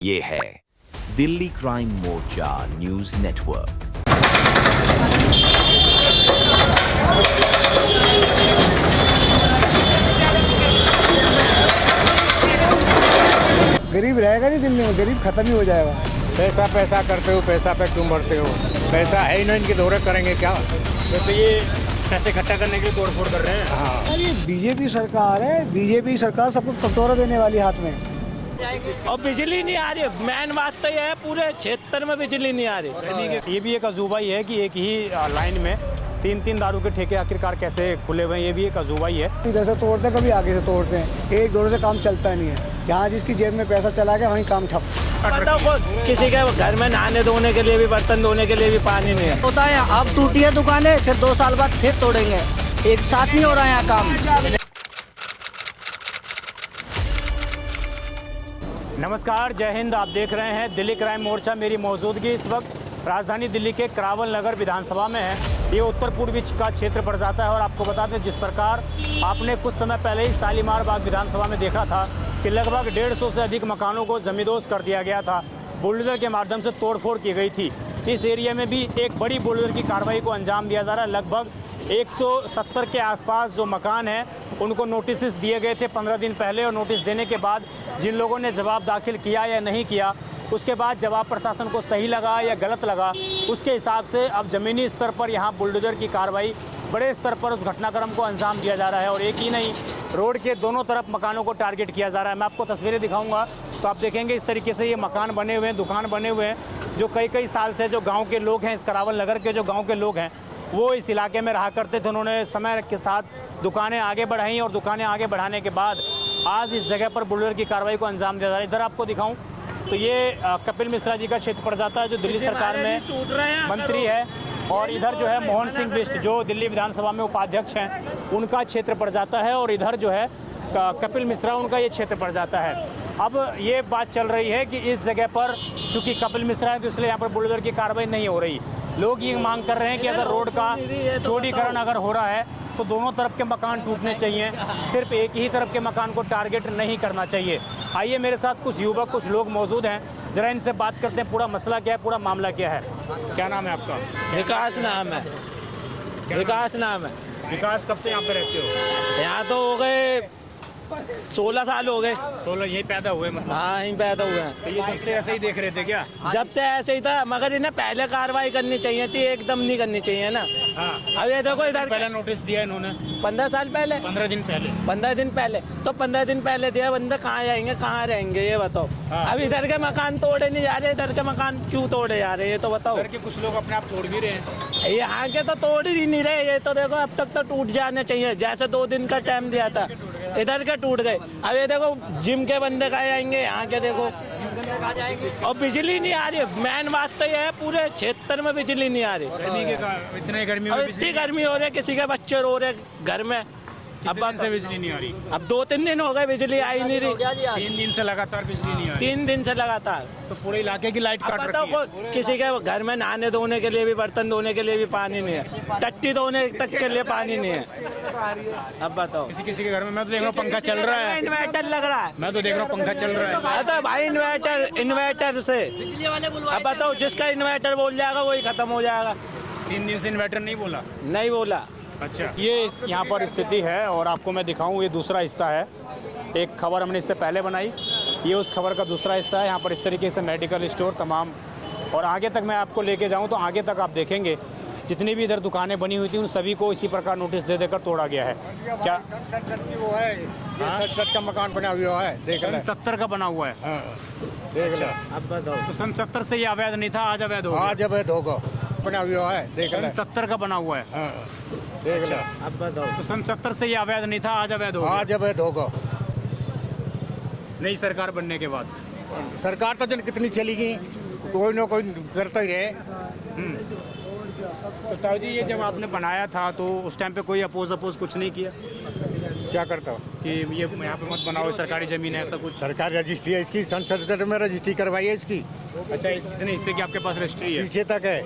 ये है दिल्ली क्राइम मोर्चा news network. गरीब रहेगा नहीं दिल्ली में, गरीब खत्म ही हो जाएगा। पैसा पैसा करते हो, पैसा पे क्यों बढ़ते हो? पैसा है ही नहीं, इनके दौरे करेंगे क्या? तो ये पैसे इकट्ठा करने के लिए तोड़फोड़ कर रहे हैं। हाँ, अरे बीजेपी सरकार है, बीजेपी सरकार सबको कटोरा देने वाली हाथ में। और बिजली नहीं आ रही, मेन बात तो ये है पूरे क्षेत्र में बिजली नहीं आ रही। ये भी एक अजूबा ही है कि एक ही लाइन में तीन दारू के ठेके आखिरकार कैसे खुले हुए हैं, ये भी एक अजूबा ही है। इधर से तोड़ते हैं, कभी आगे से तोड़ते हैं, एक दौर से काम चलता नहीं है। जहाँ जिसकी जेब में पैसा चला गया वहीं काम ठप। बताओ किसी के घर में नहाने धोने के लिए भी, बर्तन धोने के लिए भी पानी नहीं है। होता है अब टूटी है दुकानें, फिर 2 साल बाद फिर तोड़ेंगे। एक साथ नहीं हो रहा है यहाँ काम। नमस्कार, जय हिंद। आप देख रहे हैं दिल्ली क्राइम मोर्चा। मेरी मौजूदगी इस वक्त राजधानी दिल्ली के करावल नगर विधानसभा में है। ये उत्तर पूर्वी का क्षेत्र पड़ जाता है और आपको बता दें, जिस प्रकार आपने कुछ समय पहले ही शालीमार बाग विधानसभा में देखा था कि लगभग 150 से अधिक मकानों को जमींदोज कर दिया गया था, बुलडोजर के माध्यम से तोड़फोड़ की गई थी। इस एरिया में भी एक बड़ी बुलडोजर की कार्रवाई को अंजाम दिया जा रहा है। लगभग 170 के आसपास जो मकान हैं उनको नोटिस दिए गए थे 15 दिन पहले, और नोटिस देने के बाद जिन लोगों ने जवाब दाखिल किया या नहीं किया, उसके बाद जवाब प्रशासन को सही लगा या गलत लगा, उसके हिसाब से अब ज़मीनी स्तर पर यहाँ बुलडोजर की कार्रवाई बड़े स्तर पर उस घटनाक्रम को अंजाम दिया जा रहा है। और एक ही नहीं, रोड के दोनों तरफ मकानों को टारगेट किया जा रहा है। मैं आपको तस्वीरें दिखाऊंगा तो आप देखेंगे इस तरीके से ये मकान बने हुए हैं, दुकान बने हुए हैं, जो कई साल से जो गाँव के लोग हैं, इस करावल नगर के जो गाँव के लोग हैं वो इस इलाके में रहा करते थे। उन्होंने समय के साथ दुकानें आगे बढ़ाई और दुकानें आगे बढ़ाने के बाद आज इस जगह पर बुलडोजर की कार्रवाई को अंजाम दिया जा रहा है। इधर आपको दिखाऊं तो ये कपिल मिश्रा जी का क्षेत्र पड़ जाता है, जो दिल्ली सरकार में मंत्री है, और इधर जो है मोहन सिंह बिष्ट जो दिल्ली विधानसभा में उपाध्यक्ष हैं, उनका क्षेत्र पड़ जाता है, और इधर जो है कपिल मिश्रा, उनका ये क्षेत्र पड़ जाता है। अब ये बात चल रही है कि इस जगह पर चूँकि कपिल मिश्रा है तो इसलिए यहाँ पर बुलडोजर की कार्रवाई नहीं हो रही। लोग ये मांग कर रहे हैं कि अगर रोड का चौड़ीकरण अगर हो रहा है तो दोनों तरफ के मकान टूटने चाहिए, सिर्फ एक ही तरफ के मकान को टारगेट नहीं करना चाहिए। आइए मेरे साथ कुछ युवक, कुछ लोग मौजूद हैं, जरा इनसे बात करते हैं। पूरा मसला क्या है, पूरा मामला क्या है? क्या नाम है आपका? विकास नाम है। विकास नाम है। विकास, कब से यहाँ पे रहते हो? यहाँ तो हो गए 16 साल हो गए। 16 यहीं पैदा हुए मतलब? हाँ, यहीं पैदा हुए हैं। तो ये जब से ऐसे ही देख रहे थे क्या? जब से ऐसे ही था, मगर इन्हें पहले कार्रवाई करनी चाहिए थी, एकदम नहीं करनी चाहिए ना। हाँ, अब ये देखो इधर पहले नोटिस दिया इन्होंने 15 साल पहले, 15 दिन पहले। 15 दिन पहले तो 15 दिन पहले दिया। बंदे कहाँ जाएंगे, कहाँ रहेंगे, ये बताओ। हाँ। अब इधर के मकान तोड़े नहीं जा रहे, इधर के मकान क्यों तोड़े जा रहे, ये तो बताओ। इधर के कुछ लोग अपने आप तोड़ भी रहे हैं। यहाँ के तो तोड़ ही नहीं रहे, ये तो देखो अब तक तो टूट जाने चाहिए। जैसे 2 दिन का टाइम दिया था, इधर के टूट गए। अब ये देखो जिम के बंदे कहाँ जाएंगे, यहाँ के देखो। और बिजली नहीं आ रही, मेन बात तो ये है पूरे क्षेत्र में बिजली नहीं आ रही। इतने गर्मी और में इतनी गर्मी हो रही है, किसी के बच्चे रो रहे घर में। अब कितने दिन से बिजली नहीं आ रही? अब 2-3 दिन हो गए बिजली आई नहीं रही। 3 दिन से लगातार बिजली नहीं आ रही। 3 दिन से लगातार। तो पूरे इलाके की लाइट अब काट बताओ रखी है। किसी के घर में नहाने धोने के लिए भी, बर्तन धोने के लिए भी पानी नहीं है, टट्टी धोने तक के लिए पानी नहीं है। अब बताओ किसी के घर में मैं तो देख रहा हूँ पंखा चल रहा है। इन्वर्टर लग रहा है। मैं तो देख रहा हूँ पंखा चल रहा है। तो भाई इन्वर्टर से अब बताओ, जिसका इन्वर्टर बोल जाएगा वही खत्म हो जाएगा। 3 दिन से इन्वर्टर नहीं बोला? नहीं बोला। अच्छा, ये यहाँ पर स्थिति है और आपको मैं दिखाऊं, ये दूसरा हिस्सा है। एक खबर हमने इससे पहले बनाई, ये उस खबर का दूसरा हिस्सा है। यहाँ पर इस तरीके से मेडिकल स्टोर तमाम, और आगे तक मैं आपको लेके जाऊँ तो आगे तक आप देखेंगे जितनी भी इधर दुकानें बनी हुई थी उन सभी को इसी प्रकार नोटिस दे देकर तोड़ा गया है। क्या वो है 67 का मकान बना हुआ है, देख ले। 70 का बना हुआ है। हाँ, देख ले। अब बताओ, तो सन 70 से ये अवैध नहीं था, आज अवैध हो गया। आज अवैध होगा, बना हुआ है, देख ले। 70 का बना हुआ है। हाँ, देख ले। अब बताओ। तो सन 70 से ये अवैध नहीं था, आज अवैध हो गया। आज अवैध होगा। नई सरकार बनने के बाद सरकार तो जन कितनी चली गई, कोई ना कोई करता ही रहे। तो ताऊ जी, ये जब आपने बनाया था तो उस टाइम पे कोई अपोज कुछ नहीं किया क्या करता कि ये यहाँ पे मत बनाओ, सरकारी जमीन है, ऐसा कुछ? सरकार रजिस्ट्री है इसकी, संसद में रजिस्ट्री करवाई है इसकी। अच्छा, इतने हिस्से की आपके पास रजिस्ट्री है? पीछे तक है,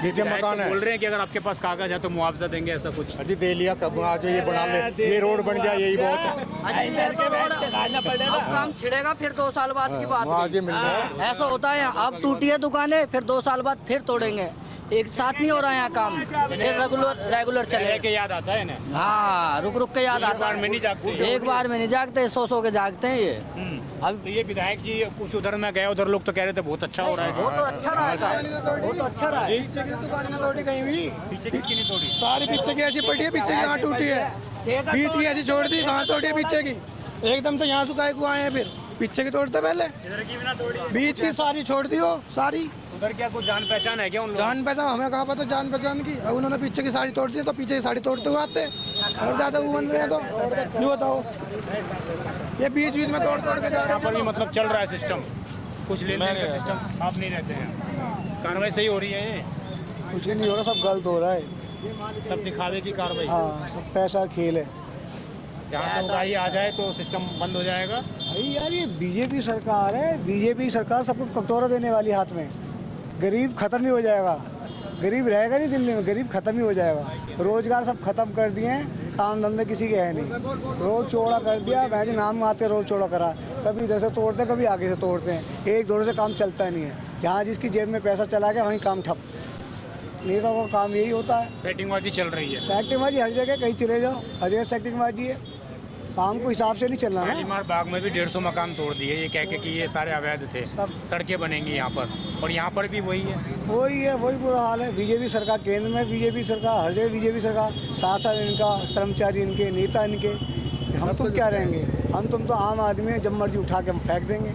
नीचे विधायक मकान तो है। बोल रहे हैं कि अगर आपके पास कागज है तो मुआवजा देंगे, ऐसा कुछ। अजी दे लिया, कब आज ये बना ले, ये रोड बन जाए यही बहुत है। अजी ये तो रोड अब काम छिड़ेगा फिर 2 साल बाद की बात आज ये मिल रहा है। है। ऐसा होता है, अब टूटी है दुकानें, फिर 2 साल बाद फिर तोड़ेंगे। एक साथ नहीं हो रहा है यहाँ काम, फिर रेगुलर चले। के याद आता है इन्हें। हाँ, रुक के याद आता बार में नहीं जागते। है। एक बार में नहीं जागते, 100 के जागते हैं ये। अब तो ये विधायक जी कुछ उधर में गए, उधर लोग तो कह रहे थे बहुत अच्छा हो रहा है। वो तो अच्छा रहा है, वो तो अच्छा रहा है। कहीं भी पीछे किसकी नहीं तोड़ी? सारी पीछे की ऐसी पड़ी है, पीछे कहाँ टूटी है, बीच की ऐसी छोड़ दी, कहाँ तोड़ी है पीछे की, एकदम से यहाँ सुखाए को आए हैं, फिर पीछे की तोड़ते पहले, इधर की भी ना तोड़ी है। बीच की सारी छोड़ दी हो सारी। उधर क्या कुछ जान पहचान है क्या उन लोगों जान पहचान हमें कहाँ पता जान पहचान की, अब उन्होंने पीछे की साड़ी तोड़ दी तो पीछे की साड़ी तोड़ते हुए आते और ज्यादा वो बन रहे हैं तो नहीं बताओ, ये बीच में तोड़ के जा रहे यहाँ पर भी मतलब चल रहा है सिस्टम, कुछ लेने का सिस्टम। आप नहीं रहते हैं, कार्रवाई सही हो रही है ये? कुछ नहीं हो रहा, सब गलत हो रहा है, सब दिखावे की कार्रवाई। हाँ सब पैसा खेल है। जहाँ से उगाही आ जाए तो सिस्टम बंद हो जाएगा। भाई यार ये बीजेपी सरकार है, बीजेपी सरकार सबको कटोरा देने वाली हाथ में, गरीब खत्म ही हो जाएगा, गरीब रहेगा नहीं दिल्ली में, गरीब खत्म ही हो जाएगा। रोजगार सब खत्म कर दिए हैं, काम धंधे किसी के है नहीं, रोड चौड़ा कर दिया, भैंस नाम आते रोड चौड़ा करा, कभी इधर से तोड़ते हैं कभी आगे से तोड़ते हैं, एक दौर से काम चलता नहीं है, जहाँ जिसकी जेब में पैसा चला गया वहीं काम ठप। नेताओं का काम यही होता है, सेटिंगबाजी चल रही है। सेटिंगबाजी हर जगह, कहीं चले जाओ हर जगह सेटिंगबाजी है, काम को हिसाब से नहीं चलना ना। शालीमार बाग में भी 150 मकान तोड़ दिए, ये कह के कि ये सारे अवैध थे, सड़कें बनेंगी यहाँ पर, और यहाँ पर भी वही है। वही बुरा हाल है। बीजेपी सरकार केंद्र में, बीजेपी सरकार हर जगह, बीजेपी सरकार, शासन इनका, कर्मचारी इनके, नेता इनके, हम तुम क्या रहेंगे, हम तुम तो आम आदमी हैं, जब मर्जी उठा के हम फेंक देंगे,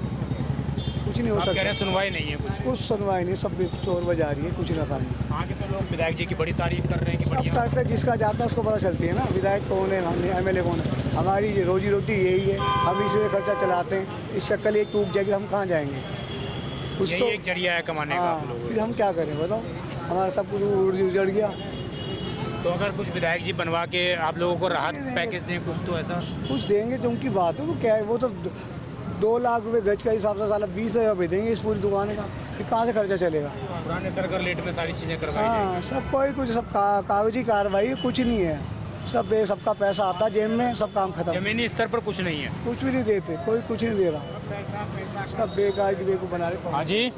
कुछ नहीं हो आप कह रहे हैं सकता। सुनवाई नहीं है कुछ सुनवाई नहीं, सब चोर बजा रही है, कुछ ना काम। आगे तो लोग विधायक जी की बड़ी तारीफ कर रहे हैं कि सब बढ़िया। करते, जिसका जाता है उसको पता चलती है ना, विधायक कौन है, MLA कौन है, हमारी ये रोजी रोटी यही है, हम इसी से खर्चा चलाते हैं, इस शक्ल एक टूट जाएगी हम कहाँ जाएंगे, कुछ यही तो एक जरिया है कमाने का आप हाँ, लोगों फिर हम क्या करें बताओ, हमारा सब कुछ उजड़ गया। को। तो अगर कुछ विधायक जी बनवा के आप लोगों को राहत पैकेज दें कुछ, तो ऐसा कुछ देंगे जो उनकी बात है, वो क्या है, वो तो 2 लाख रुपए गज का हिसाब से साला 20,000 रुपये देंगे इस पूरी दुकान का, फिर कहाँ से खर्चा चलेगा। पुराने सरकार लेट में सारी चीज़ें करवाई हाँ सब कोई कुछ, सब कागजी कार्रवाई, कुछ नहीं है, सबका पैसा आता है जेब में, सब काम खत्म, जमीनी स्तर पर कुछ नहीं है। कुछ भी नहीं देते, कोई कुछ नहीं दे रहा, सब बेकार की बेकूफ बना रहे। हाँ जी,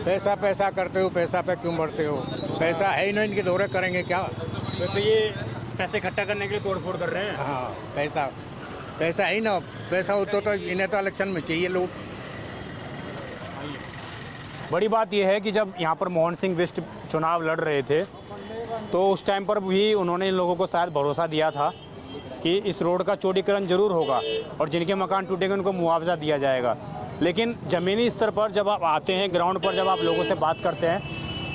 पैसा पैसा करते हो, पैसा पे क्यों बढ़ते हो, पैसा है ही नहीं, इनके दौरे करेंगे क्या। तो ये पैसे इकट्ठा करने के लिए तोड़फोड़ कर रहे हैं। हाँ पैसा है ही ना, पैसा हो तो इन्हें तो इलेक्शन में चाहिए लोग। बड़ी बात यह है कि जब यहाँ पर मोहन सिंह बिष्ट चुनाव लड़ रहे थे तो उस टाइम पर भी उन्होंने इन लोगों को शायद भरोसा दिया था कि इस रोड का चौड़ीकरण जरूर होगा और जिनके मकान टूटेंगे उनको मुआवजा दिया जाएगा। लेकिन ज़मीनी स्तर पर जब आप आते हैं, ग्राउंड पर जब आप लोगों से बात करते हैं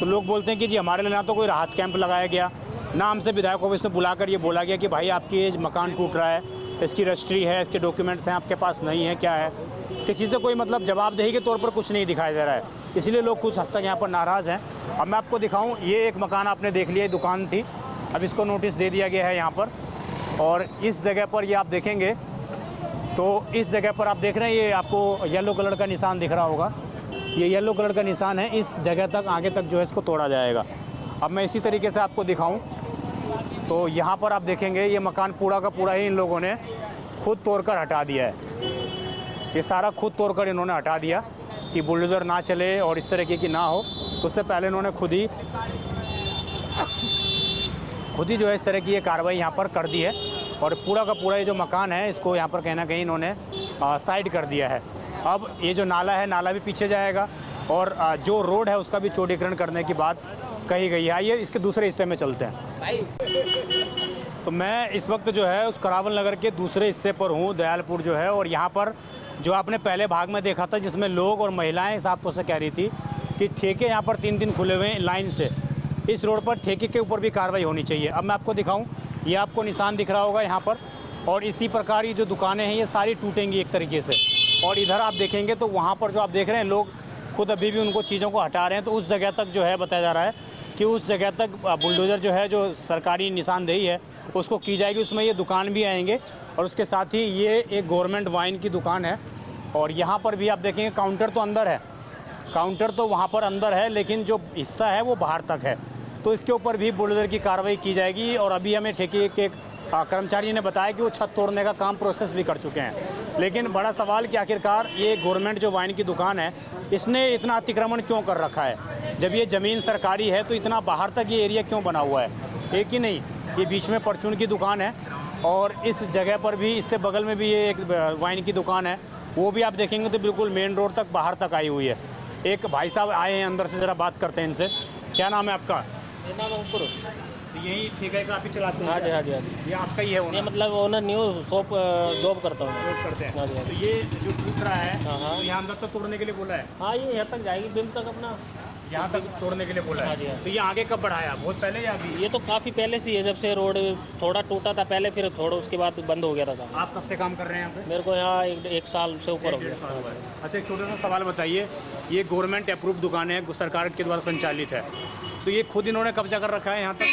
तो लोग बोलते हैं कि जी हमारे लिए ना तो कोई राहत कैंप लगाया गया, ना हमसे विधायक ऑफिस से बुलाकर ये बोला गया कि भाई आपकी ये मकान टूट रहा है, इसकी रजिस्ट्री है, इसके डॉक्यूमेंट्स हैं, आपके पास नहीं है, क्या है, किसी से कोई मतलब जवाबदेही के तौर पर कुछ नहीं दिखाई दे रहा है। इसलिए लोग कुछ हद तक यहाँ पर नाराज़ हैं। अब मैं आपको दिखाऊं, ये एक मकान आपने देख लिया, दुकान थी, अब इसको नोटिस दे दिया गया है यहाँ पर, और इस जगह पर ये आप देखेंगे तो इस जगह पर आप देख रहे हैं, ये आपको येलो कलर का निशान दिख रहा होगा, ये येलो कलर का निशान है, इस जगह तक आगे तक जो है इसको तोड़ा जाएगा। अब मैं इसी तरीके से आपको दिखाऊं तो यहाँ पर आप देखेंगे ये मकान पूरा का पूरा ही इन लोगों ने खुद तोड़कर हटा दिया है, ये सारा खुद तोड़कर इन्होंने हटा दिया कि बुलडोज़र ना चले और इस तरीके की ना हो, तो उससे पहले इन्होंने खुद ही जो है इस तरह की ये कार्रवाई यहाँ पर कर दी है और पूरा का पूरा ये जो मकान है इसको यहाँ पर कहीं ना कहीं इन्होंने साइड कर दिया है। अब ये जो नाला है, नाला भी पीछे जाएगा और जो रोड है उसका भी चौड़ीकरण करने की बात कही गई है। आइए इसके दूसरे हिस्से में चलते हैं। तो मैं इस वक्त जो है उस करावल नगर के दूसरे हिस्से पर हूँ, दयालपुर जो है, और यहाँ पर जो आपने पहले भाग में देखा था जिसमें लोग और महिलाएं साफ तौर से कह रही थी कि ठेके यहाँ पर 3 खुले हुए हैं लाइन से, इस रोड पर ठेके के ऊपर भी कार्रवाई होनी चाहिए। अब मैं आपको दिखाऊं, ये आपको निशान दिख रहा होगा यहाँ पर, और इसी प्रकार ये जो दुकानें हैं ये सारी टूटेंगी एक तरीके से। और इधर आप देखेंगे तो वहाँ पर जो आप देख रहे हैं लोग खुद अभी भी उनको चीज़ों को हटा रहे हैं, तो उस जगह तक जो है बताया जा रहा है कि उस जगह तक बुलडोज़र जो है, जो सरकारी निशानदेही है उसको की जाएगी, उसमें ये दुकान भी आएंगे। और उसके साथ ही ये एक गवर्नमेंट वाइन की दुकान है और यहाँ पर भी आप देखेंगे काउंटर तो अंदर है काउंटर तो वहाँ पर अंदर है, लेकिन जो हिस्सा है वो बाहर तक है। तो इसके ऊपर भी बुलडोजर की कार्रवाई की जाएगी। और अभी हमें ठेके के कर्मचारी ने बताया कि वो छत तोड़ने का काम प्रोसेस भी कर चुके हैं। लेकिन बड़ा सवाल कि आखिरकार ये गवर्नमेंट जो वाइन की दुकान है, इसने इतना अतिक्रमण क्यों कर रखा है? जब ये ज़मीन सरकारी है तो इतना बाहर तक ये एरिया क्यों बना हुआ है? एक ही नहीं, ये बीच में परचून की दुकान है और इस जगह पर भी, इससे बगल में भी ये एक वाइन की दुकान है, वो भी आप देखेंगे तो बिल्कुल मेन रोड तक बाहर तक आई हुई है। एक भाई साहब आए हैं अंदर से, ज़रा बात करते हैं इनसे। क्या नाम है आपका? तो यही ठेका का आप ही चलाते हैं? हाँ जी हाँ जी हाँ जी। ये आपका ही है ये मतलब ओनर नहीं हो, शॉप जॉब करता हूँ। जॉब करते हैं? हाँ जी हाँ तो जी। ये जो टूट रहा है, हाँ। तो यहाँ अंदर तक तोड़ने के लिए बोला है? हाँ ये यहाँ तक जाएगी, बिल तक अपना यहाँ तक तोड़ने के लिए बोला है? हाँ जी, हाँ। तो ये आगे कब बढ़ाया? बहुत पहले या अभी? ये तो काफ़ी पहले से ही है, जब से रोड थोड़ा टूटा था पहले, फिर थोड़ा उसके बाद बंद हो गया था काम। आप कब से काम कर रहे हैं यहाँ पे? मेरे को यहाँ एक साल से ऊपर हो डेढ़ साल हुआ गया। है। अच्छा, एक छोटा सा सवाल बताइए, ये गवर्नमेंट अप्रूव दुकान है, सरकार के द्वारा संचालित है, तो ये खुद इन्होंने कब्जा कर रखा है यहाँ तक?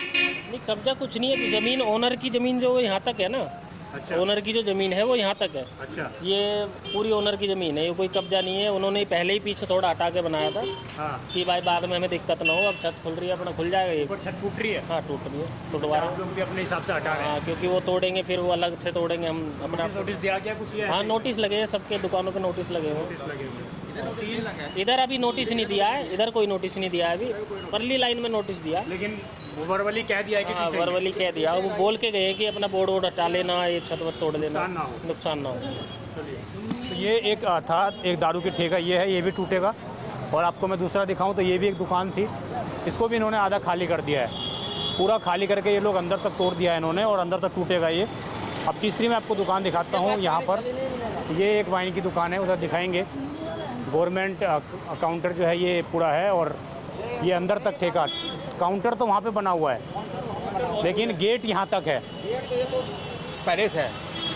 नहीं कब्जा कुछ नहीं है, ज़मीन ओनर की ज़मीन जो यहाँ तक है ना। अच्छा। ओनर की जो ज़मीन है वो यहाँ तक है। अच्छा। ये पूरी ओनर की ज़मीन है, ये कोई कब्जा नहीं है। उन्होंने पहले ही पीछे थोड़ा हटा के बनाया था हाँ। कि भाई बाद में हमें दिक्कत ना हो। अब छत खुल रही है, अपना खुल जाएगा ये। ऊपर छत टूट रही है? हाँ टूट रही है, टूटवा रहे आप लोग भी अपने हिसाब से हटा रहे हैं? हाँ, क्योंकि वो तोड़ेंगे फिर वो अलग से तोड़ेंगे, हम अपना। नोटिस दिया गया कुछ? ये हाँ नोटिस लगे हैं, सबके दुकानों पे नोटिस लगे हुए नोटिस लगे हुए हैं। इधर अभी नोटिस नहीं दिया है, इधर कोई नोटिस नहीं दिया है अभी। परली लाइन में नोटिस दिया। लेकिन वर्बली कह दिया है कि हाँ ठीक है, वर्बली कह दिया, वो बोल के गए कि अपना बोर्ड वोर्ड हटा लेना, ये छत वत तोड़ लेना, नुकसान ना हो। नुकसान ना हो। तो ये एक था, एक दारू की ठेका ये है, ये भी टूटेगा। और आपको मैं दूसरा दिखाऊं तो ये भी एक दुकान थी, इसको भी इन्होंने आधा खाली कर दिया है, पूरा खाली करके ये लोग अंदर तक तोड़ दिया है इन्होंने, और अंदर तक टूटेगा ये। अब तीसरी मैं आपको दुकान दिखाता हूँ यहाँ पर, ये एक वाइन की दुकान है, उधर दिखाएंगे। गवर्नमेंट काउंटर जो है ये पूरा है, और ये अंदर तक ठेका, काउंटर तो वहाँ पे बना हुआ है, लेकिन गेट यहाँ तक है। पहले से है,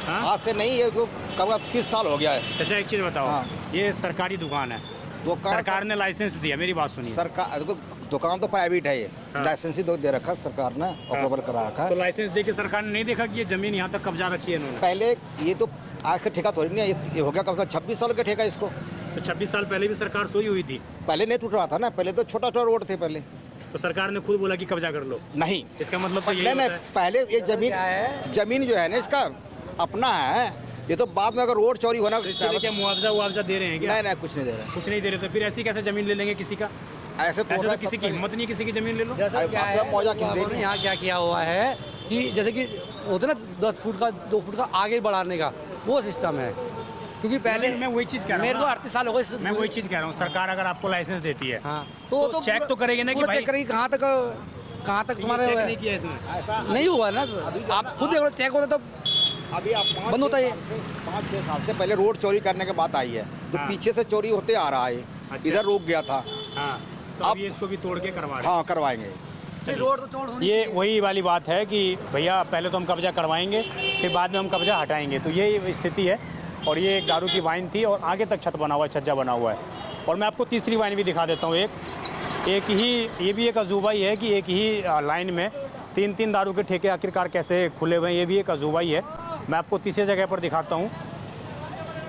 हाँ? आज से नहीं है, तो कब 30 साल हो गया है। अच्छा एक चीज़ बताओ, हाँ। ये सरकारी दुकान है, दुकान सरकार ने लाइसेंस दिया, मेरी बात सुनिए। सरकार दुकान तो प्राइवेट है, ये हाँ। लाइसेंस ही दे रखा सरकार ने, अप्रूवल करा रखा तो है। लाइसेंस दे के सरकार ने नहीं देखा कि ये ज़मीन यहाँ तक कब्जा रखी है इन्होंने? पहले ये तो आज का ठेका थोड़ी नहीं है, ये हो गया कम से कम 26 साल का ठेका इसको। तो 26 साल पहले भी सरकार सोई हुई थी, पहले नहीं टूट रहा था ना, पहले तो छोटा छोटा रोड थे पहले। तो सरकार ने खुद बोला कि कब्जा कर लो, नहीं, इसका मतलब तो नहीं यही नहीं, होता है। पहले ये जमीन जो है ना इसका अपना है, ये तो बाद में अगर रोड चोरी होना। इसके लिए क्या मुआवजा दे रहे हैं क्या? नहीं नहीं, कुछ नहीं दे रहे, कुछ नहीं दे रहे, तो फिर ऐसी कैसे ज़मीन ले लेंगे किसी का? ऐसे ऐसे तो किसी की हिम्मत नहीं है किसी की ज़मीन ले लो। मौजा किस देंगे। यहाँ क्या किया हुआ है कि जैसे कि होते ना 10 फुट का 2 फुट का आगे बढ़ाने का वो सिस्टम है, क्योंकि पहले मैं वही चीज़ कह रहा हूँ मेरे को ना। 38 साल हो गए मैं वही चीज़ कह रहा हूँ, सरकार अगर आपको लाइसेंस देती है, हाँ तो चेक तो करेगी ना कि पूरा भाई- चेक करेगी कहाँ तक तुम्हारे चेक नहीं किया इसमें। नहीं हुआ ना। आप खुद देख लो, चेक होता तो अभी आप बंद होता है। 5-6 साल से पहले रोड चोरी करने के बाद आई है, तो हाँ। पीछे से चोरी होते आ रहा है, अच्छा। इधर रुक गया था। हाँ, तो अब- अब ये इसको भी तोड़ के करवा रहे हैं। हाँ करवाएंगे। रोड तो चौड़ होनी ये वही वाली बात है कि भैया पहले तो हम कब्जा करवाएंगे, फिर बाद में हम कब्जा हटाएंगे, तो ये स्थिति है। और ये एक दारू की वाइन थी और आगे तक छत बना हुआ है, छज्जा बना हुआ है। और मैं आपको तीसरी वाइन भी दिखा देता हूँ, एक ही, ये भी एक अजूबा ही है कि एक ही लाइन में 3-3 दारू के ठेके आखिरकार कैसे खुले हुए हैं, ये भी एक अजूबा ही है। मैं आपको तीसरी जगह पर दिखाता हूँ,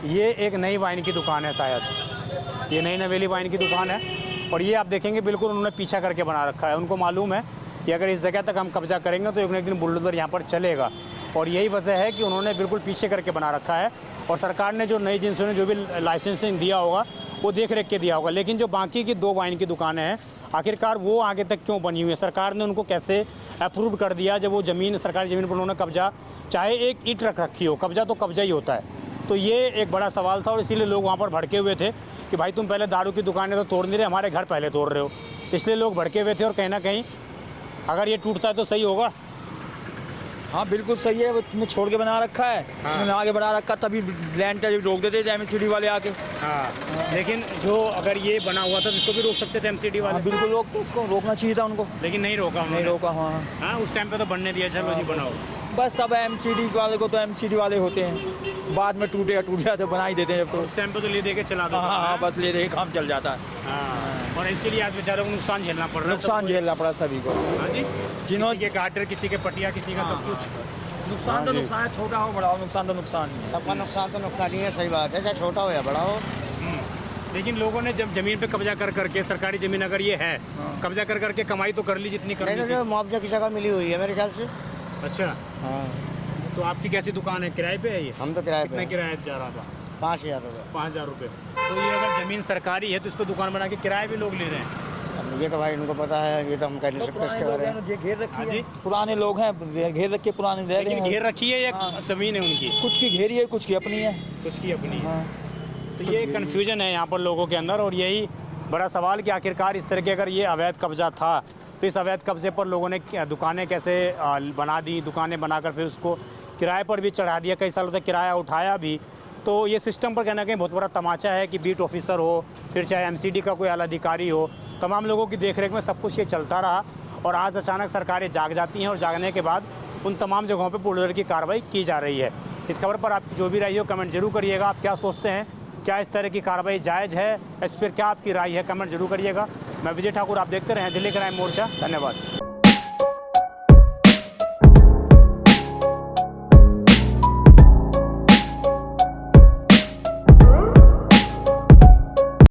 ये एक नई वाइन की दुकान है, शायद ये नई नवेली वाइन की दुकान है। और ये आप देखेंगे बिल्कुल उन्होंने पीछा करके बना रखा है, उनको मालूम है कि अगर इस जगह तक हम कब्जा करेंगे तो एक न एक दिन बुलडोजर यहाँ पर चलेगा, और यही वजह है कि उन्होंने बिल्कुल पीछे करके बना रखा है। और सरकार ने जो नई एजेंसियों ने जो भी लाइसेंसिंग दिया होगा वो देख रेख के दिया होगा, लेकिन जो बाकी की 2 वाइन की दुकानें हैं आखिरकार वो आगे तक क्यों बनी हुई है? सरकार ने उनको कैसे अप्रूव कर दिया जब वो ज़मीन, सरकारी ज़मीन पर उन्होंने कब्जा, चाहे एक ईंट रख रखी हो, कब्जा तो कब्जा ही होता है। तो ये एक बड़ा सवाल था, और इसीलिए लोग वहाँ पर भड़के हुए थे कि भाई तुम पहले दारू की दुकानें तो तोड़ नहीं रहे, हमारे घर पहले तोड़ रहे हो। इसलिए लोग भड़के हुए थे, और कहीं ना कहीं अगर ये टूटता है तो सही होगा। हाँ बिल्कुल सही है, वो तुमने छोड़ के बना रखा है, तुमने आगे बना रखा, तभी लैंड रोक देते थे एमसीडी वाले आके। हाँ, लेकिन जो अगर ये बना हुआ था तो इसको भी रोक सकते थे एमसीडी वाले। हाँ बिल्कुल, उसको रोकना चाहिए था उनको, लेकिन नहीं रोका नहीं उन्होंने। रोका। हाँ हाँ, उस टाइम पे तो बनने दिया, चलो जी बनाओ। बस सब एमसीडी वाले को तो एमसीडी वाले होते हैं, बाद में टूट जाए तो बना ही देते हैं जब तो। उस टाइम पे तो ले दे के चला दो। हाँ बस ले दे, काम चल जाता है। हाँ, और इसके लिए आज बेचारों को नुकसान झेलना पड़ रहा है। नुकसान झेलना पड़ा सभी को। हाँ जी, जिन्होंने किसी के गाटर, किसी के पटिया, किसी का सब कुछ। नुकसान तो नुकसान है, छोटा हो बड़ा हो, नुकसान तो नुकसान ही है। सबका नुकसान तो नुकसान ही है, सही बात है, चाहे छोटा हो या बड़ा हो। लेकिन लोगों ने जब जमीन पे कब्जा कर करके, सरकारी जमीन अगर ये है, कब्जा कर करके कमाई तो कर ली जितनी करनी थी। मुआवजा की जगह मिली हुई है मेरे ख्याल से। अच्छा, हाँ, तो आपकी कैसी दुकान है, किराए पे है ये? हम तो किराए कितने किराया जा रहा था? 5,000 रुपये। 5,000 रुपये। तो ये अगर ज़मीन सरकारी है तो इस पर दुकान बना के किराए भी लोग ले रहे हैं। अब ये तो भाई इनको पता है, ये तो हम कह नहीं सकते इसके बारे में। ये घेर रखी हाँ है, जी। पुराने लोग हैं, घेर रखे पुराने रह रहे लेकिन हैं। घेर रखी है या ज़मीन है उनकी? कुछ की घेरी है, कुछ की अपनी है। कुछ की अपनी है। हाँ। तो ये कन्फ्यूजन है यहाँ पर लोगों के अंदर, और यही बड़ा सवाल कि आखिरकार इस तरह के अगर ये अवैध कब्जा था तो इस अवैध कब्जे पर लोगों ने दुकानें कैसे बना दी, दुकानें बनाकर फिर उसको किराए पर भी चढ़ा दिया, कई सालों तक किराया उठाया भी। तो ये सिस्टम पर कहीं ना कहीं बहुत बड़ा तमाचा है कि बीट ऑफिसर हो, फिर चाहे एमसीडी का कोई आला अधिकारी हो, तमाम लोगों की देखरेख में सब कुछ ये चलता रहा, और आज अचानक सरकारें जाग जाती हैं और जागने के बाद उन तमाम जगहों पर पुलिस की कार्रवाई की जा रही है। इस खबर पर आपकी जो भी राय हो कमेंट जरूर करिएगा। आप क्या सोचते हैं, क्या इस तरह की कार्रवाई जायज़ है? इस पर क्या आपकी राय है, कमेंट जरूर करिएगा। मैं विजय ठाकुर, आप देखते रहें दिल्ली क्राइम मोर्चा। धन्यवाद।